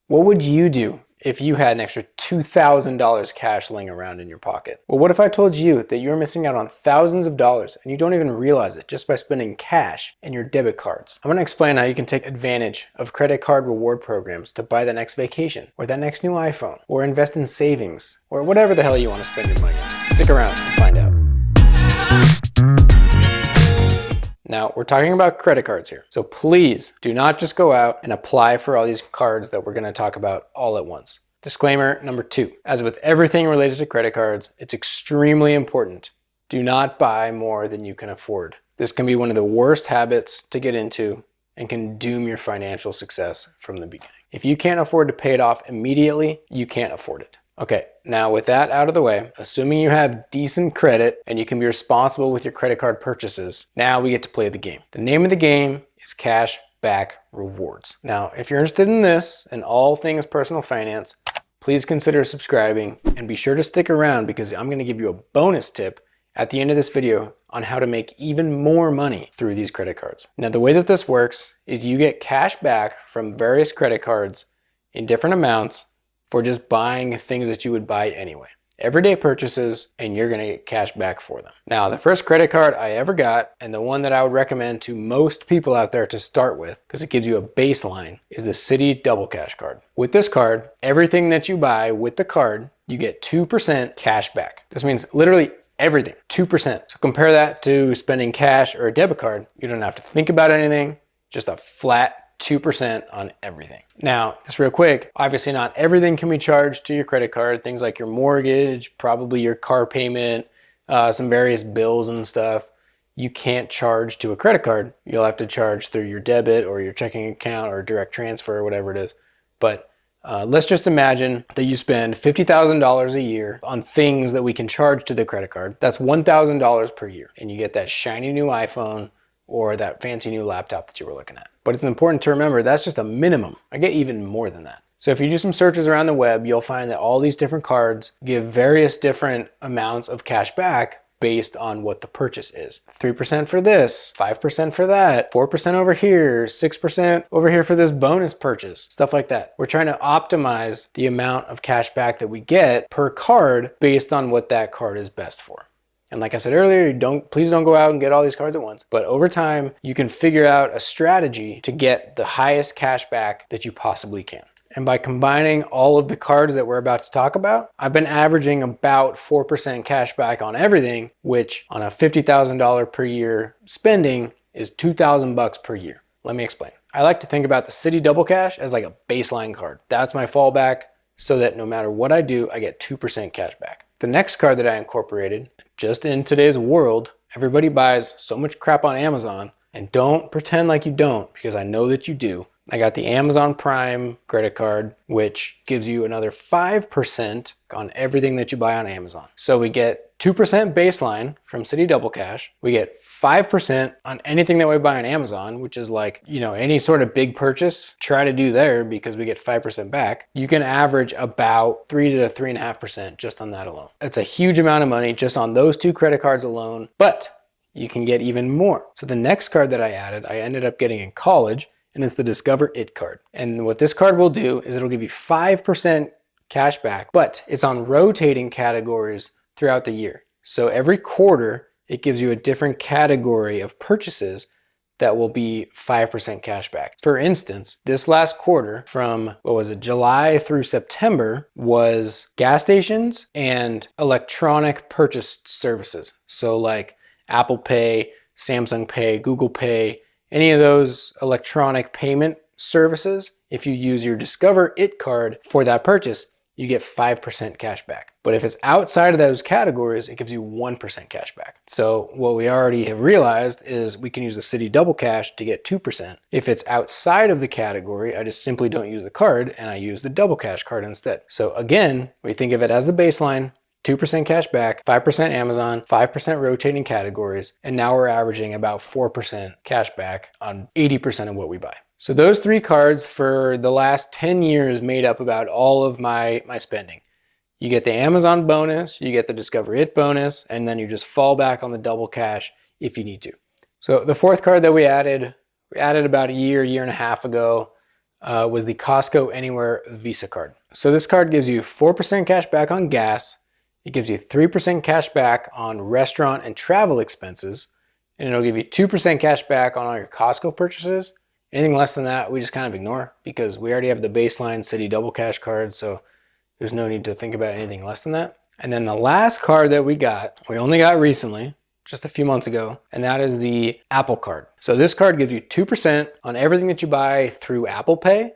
What would you do if you had an extra $2,000 cash laying around in your pocket? Well, what if I told you that you're missing out on thousands of dollars and you don't even realize it just by spending cash and your debit cards? I'm going to explain how you can take advantage of credit card reward programs to buy the next vacation or that next new iPhone or invest in savings or whatever the hell you want to spend your money on. Stick around and find out. Now, we're talking about credit cards here. So please do not just go out and apply for all these cards that we're going to talk about all at once. Disclaimer number 2, as with everything related to credit cards, it's extremely important. Do not buy more than you can afford. This can be one of the worst habits to get into and can doom your financial success from the beginning. If you can't afford to pay it off immediately, you can't afford it. Okay, now with that out of the way, assuming you have decent credit and you can be responsible with your credit card purchases, now we get to play the game. The name of the game is cash back rewards. Now, if you're interested in this and all things personal finance, please consider subscribing and be sure to stick around because I'm going to give you a bonus tip at the end of this video on how to make even more money through these credit cards. Now, the way that this works is you get cash back from various credit cards in different amounts for just buying things that you would buy anyway. Everyday purchases, and you're gonna get cash back for them. Now, the first credit card I ever got, and the one that I would recommend to most people out there to start with, because it gives you a baseline, is the Citi Double Cash card. With this card, everything that you buy with the card, you get 2% cash back. This means literally everything, 2%. So compare that to spending cash or a debit card. You don't have to think about anything, just a flat 2% on everything. Now, just real quick, obviously not everything can be charged to your credit card. Things like your mortgage, probably your car payment, some various bills and stuff, you can't charge to a credit card. You'll have to charge through your debit or your checking account or direct transfer or whatever it is. But let's just imagine that you spend $50,000 a year on things that we can charge to the credit card. That's $1,000 per year. And you get that shiny new iPhone or that fancy new laptop that you were looking at. But it's important to remember that's just a minimum. I get even more than that. So if you do some searches around the web, you'll find that all these different cards give various different amounts of cash back based on what the purchase is. 3% for this, 5% for that, 4% over here, 6% over here for this bonus purchase, stuff like that. We're trying to optimize the amount of cash back that we get per card based on what that card is best for. And like I said earlier, please don't go out and get all these cards at once. But over time, you can figure out a strategy to get the highest cash back that you possibly can. And by combining all of the cards that we're about to talk about, I've been averaging about 4% cash back on everything, which on a $50,000 per year spending is $2,000 per year. Let me explain. I like to think about the Citi Double Cash as like a baseline card. That's my fallback so that no matter what I do, I get 2% cash back. The next card that I incorporated, just in today's world, everybody buys so much crap on Amazon, and don't pretend like you don't, because I know that you do. I got the Amazon Prime credit card, which gives you another 5% on everything that you buy on Amazon. So we get 2% baseline from Citi Double Cash. We get 5% on anything that we buy on Amazon, which is like, any sort of big purchase, try to do there because we get 5% back. You can average about 3 to 3.5% just on that alone. That's a huge amount of money just on those 2 credit cards alone, but you can get even more. So the next card that I added, I ended up getting in college, and it's the Discover It card. And what this card will do is it'll give you 5% cash back, but it's on rotating categories throughout the year. So every quarter, it gives you a different category of purchases that will be 5% cash back. For instance, this last quarter from, July through September was gas stations and electronic purchase services. So like Apple Pay, Samsung Pay, Google Pay, any of those electronic payment services, if you use your Discover It card for that purchase, you get 5% cash back. But if it's outside of those categories, it gives you 1% cash back. So what we already have realized is we can use the Citi Double Cash to get 2%. If it's outside of the category, I just simply don't use the card and I use the Double Cash card instead. So again, we think of it as the baseline, 2% cash back, 5% Amazon, 5% rotating categories, and now we're averaging about 4% cash back on 80% of what we buy. So those 3 cards for the last 10 years made up about all of my spending. You get the Amazon bonus, you get the Discover It bonus, and then you just fall back on the Double Cash if you need to. So the 4th card that we added about a year and a half ago. was the Costco Anywhere Visa card. So this card gives you 4% cash back on gas. It gives you 3% cash back on restaurant and travel expenses. And it'll give you 2% cash back on all your Costco purchases. Anything less than that, we just kind of ignore because we already have the baseline City Double Cash card. So there's no need to think about anything less than that. And then the last card that we only got recently, just a few months ago, and that is the Apple card. So this card gives you 2% on everything that you buy through Apple Pay,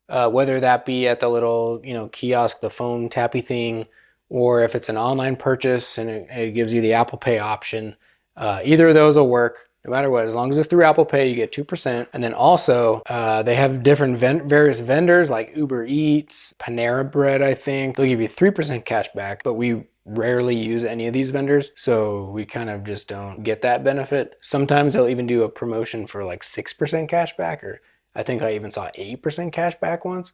whether that be at the little, kiosk, the phone tappy thing, or if it's an online purchase and it gives you the Apple Pay option. Either of those will work. No matter what, as long as it's through Apple Pay, you get 2%. And then also, they have different various vendors like Uber Eats, Panera Bread, I think. They'll give you 3% cash back, but we rarely use any of these vendors, so we kind of just don't get that benefit. Sometimes they'll even do a promotion for like 6% cash back, or I think I even saw 8% cash back once.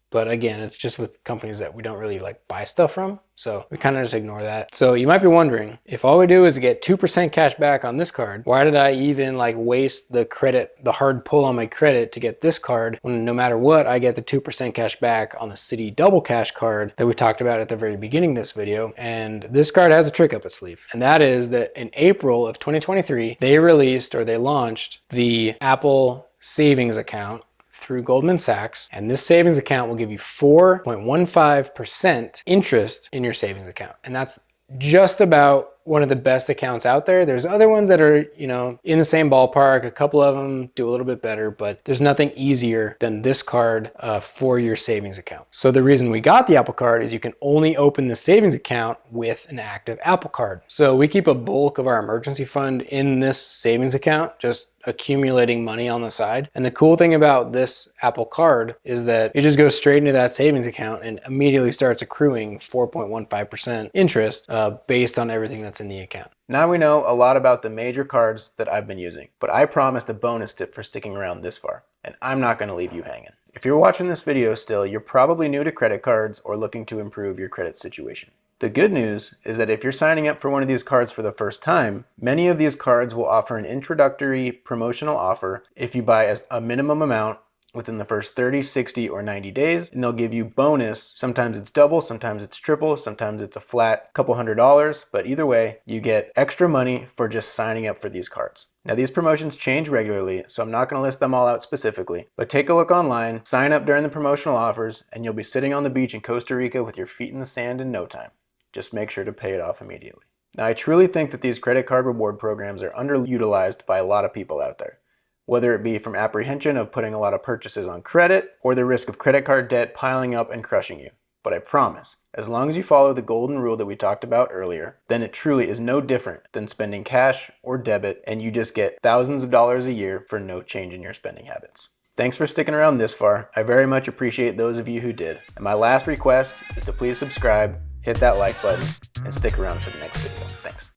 But again, it's just with companies that we don't really like buy stuff from. So we kind of just ignore that. So you might be wondering, if all we do is get 2% cash back on this card, why did I even waste the credit, the hard pull on my credit to get this card when no matter what, I get the 2% cash back on the City Double Cash card that we talked about at the very beginning of this video. And this card has a trick up its sleeve. And that is that in April of 2023, they launched the Apple savings account through Goldman Sachs, and this savings account will give you 4.15% interest in your savings account. And that's just about one of the best accounts out there. There's other ones that are, in the same ballpark. A couple of them do a little bit better, but there's nothing easier than this card for your savings account. So the reason we got the Apple card is you can only open the savings account with an active Apple card. So we keep a bulk of our emergency fund in this savings account, just accumulating money on the side. And the cool thing about this Apple card is that it just goes straight into that savings account and immediately starts accruing 4.15% interest based on everything that's in the account. Now we know a lot about the major cards that I've been using, but I promised a bonus tip for sticking around this far, and I'm not going to leave you hanging. If you're watching this video still, you're probably new to credit cards or looking to improve your credit situation. The good news is that if you're signing up for one of these cards for the first time, many of these cards will offer an introductory promotional offer if you buy a minimum amount within the first 30, 60, or 90 days, and they'll give you bonus. Sometimes it's double, sometimes it's triple, sometimes it's a flat couple $100s, but either way, you get extra money for just signing up for these cards. Now these promotions change regularly, so I'm not going to list them all out specifically, but take a look online, sign up during the promotional offers, and you'll be sitting on the beach in Costa Rica with your feet in the sand in no time. Just make sure to pay it off immediately. Now, I truly think that these credit card reward programs are underutilized by a lot of people out there, whether it be from apprehension of putting a lot of purchases on credit or the risk of credit card debt piling up and crushing you. But I promise, as long as you follow the golden rule that we talked about earlier, then it truly is no different than spending cash or debit, and you just get thousands of dollars a year for no change in your spending habits. Thanks for sticking around this far. I very much appreciate those of you who did. And my last request is to please subscribe, hit that like button, and stick around for the next video.